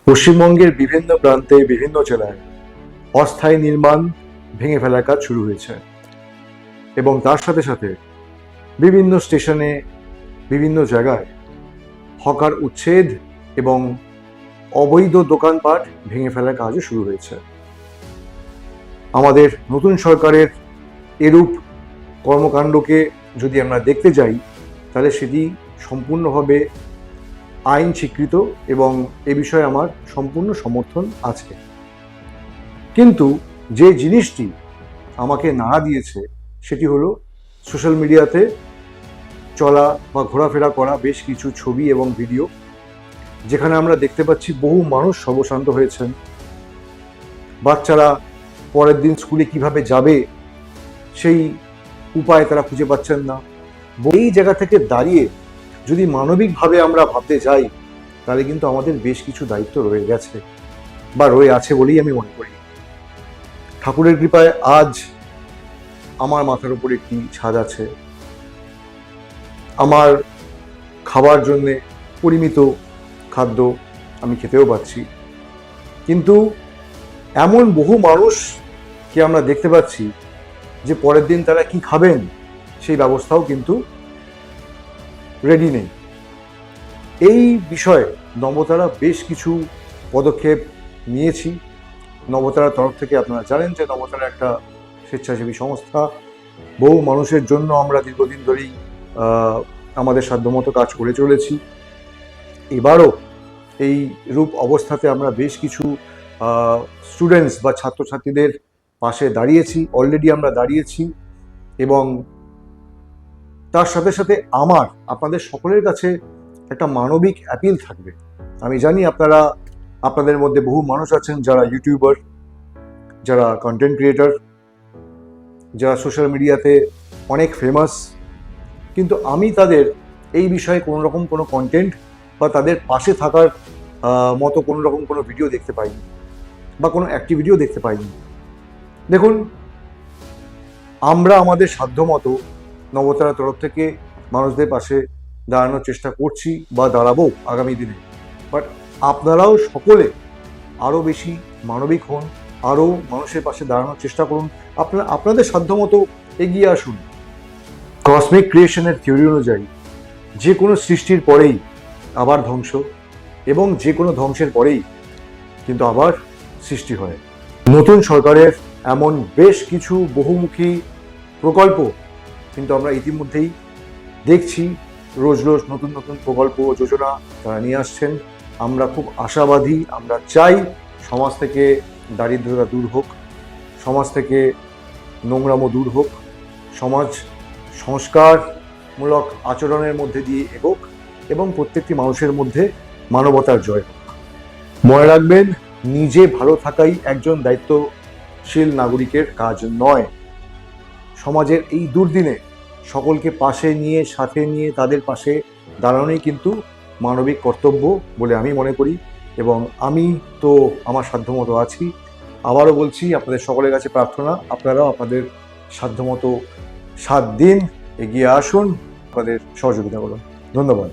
পশ্চিমবঙ্গের বিভিন্ন প্রান্তে বিভিন্ন জেলায় অস্থায়ী নির্মাণ ভেঙে ফেলার কাজ শুরু হয়েছে এবং তার সাথে সাথে বিভিন্ন স্টেশনে বিভিন্ন জায়গায় হকার উচ্ছেদ এবং অবৈধ দোকানপাট ভেঙে ফেলার কাজও শুরু হয়েছে। আমাদের নতুন সরকারের এরূপ কর্মকাণ্ডকে যদি আমরা দেখতে যাই তাহলে সেটি সম্পূর্ণভাবে আইন স্বীকৃত এবং এ বিষয়ে আমার সম্পূর্ণ সমর্থন আছে। কিন্তু যে জিনিসটি আমাকে নাড়া দিয়েছে সেটি হলো সোশ্যাল মিডিয়াতে চলা বা ঘোরাফেরা করা বেশ কিছু ছবি এবং ভিডিও, যেখানে আমরা দেখতে পাচ্ছি বহু মানুষ সর্বশান্ত হয়েছেন। বাচ্চারা পরের দিন স্কুলে কিভাবে যাবে সেই উপায় তারা খুঁজে পাচ্ছেন না। এই জায়গা থেকে দাঁড়িয়ে যদি মানবিকভাবে আমরা ভাবতে যাই তাহলে কিন্তু আমাদের বেশ কিছু দায়িত্ব রয়ে গেছে বা রয়ে আছে বলেই আমি মনে করি। ঠাকুরের কৃপায় আজ আমার মাথার উপর একটি ছাদ আছে, আমার খাবার জন্যে পরিমিত খাদ্য আমি খেতেও পাচ্ছি, কিন্তু এমন বহু মানুষকে আমরা দেখতে পাচ্ছি যে পরের দিন তারা কি খাবেন সেই ব্যবস্থাও কিন্তু রেডি নেই। এই বিষয়ে নবতারা বেশ কিছু পদক্ষেপ নিয়েছি। নবতারার তরফ থেকে আপনারা জানেন যে নবতারা একটা স্বেচ্ছাসেবী সংস্থা। বহু মানুষের জন্য আমরা দীর্ঘদিন ধরেই আমাদের সাধ্যমতো কাজ করে চলেছি। এবারও এই রূপ অবস্থাতে আমরা বেশ কিছু স্টুডেন্টস বা ছাত্রছাত্রীদের পাশে দাঁড়িয়েছি, অলরেডি আমরা দাঁড়িয়েছি। এবং তার সাথে সাথে আমার আপনাদের সকলের কাছে একটা মানবিক অ্যাপিল থাকবে। আমি জানি আপনাদের মধ্যে বহু মানুষ আছেন যারা ইউটিউবার, যারা কন্টেন্ট ক্রিয়েটর, যারা সোশ্যাল মিডিয়াতে অনেক ফেমাস, কিন্তু আমি তাদের এই বিষয়ে কোনো রকম কোনো কন্টেন্ট বা তাদের পাশে থাকার মতো কোনো রকম কোনো ভিডিও দেখতে পাইনি বা কোনো অ্যাক্টিভিটিও দেখতে পাইনি। দেখুন, আমরা আমাদের সাধ্যমতো নবতারার তরফ থেকে মানুষদের পাশে দাঁড়ানোর চেষ্টা করছি বা দাঁড়াবো আগামী দিনে। বাট আপনারাও সকলে আরও বেশি মানবিক হন, আরও মানুষের পাশে দাঁড়ানোর চেষ্টা করুন, আপনাদের সাধ্যমতো এগিয়ে আসুন। কসমিক ক্রিয়েশনের থিওরি অনুযায়ী যে কোনো সৃষ্টির পরেই আবার ধ্বংস এবং যে কোনো ধ্বংসের পরেই কিন্তু আবার সৃষ্টি হয়। নতুন সরকারের এমন বেশ কিছু বহুমুখী প্রকল্প কিন্তু আমরা ইতিমধ্যেই দেখছি। রোজ রোজ নতুন নতুন প্রকল্প যোজনা তারা নিয়ে আসছেন। আমরা খুব আশাবাদী। আমরা চাই সমাজ থেকে দারিদ্রতা দূর হোক, সমাজ থেকে নোংরামো দূর হোক, সমাজ সংস্কারমূলক আচরণের মধ্যে দিয়ে এগোক এবং প্রত্যেকটি মানুষের মধ্যে মানবতার জয় হোক। মনে রাখবেন, নিজে ভালো থাকাই একজন দায়িত্বশীল নাগরিকের কাজ নয়। সমাজের এই দুর্দিনে সকলকে পাশে নিয়ে, সাথে নিয়ে তাদের পাশে দাঁড়ানোই কিন্তু মানবিক কর্তব্য বলে আমি মনে করি এবং আমি তো আমার সাধ্যমতো আছি। আবারও বলছি, আপনাদের সকলের কাছে প্রার্থনা, আপনারাও আপনাদের সাধ্যমতো সাথ দিন, এগিয়ে আসুন, আপনাদের সহযোগিতা করুন। ধন্যবাদ।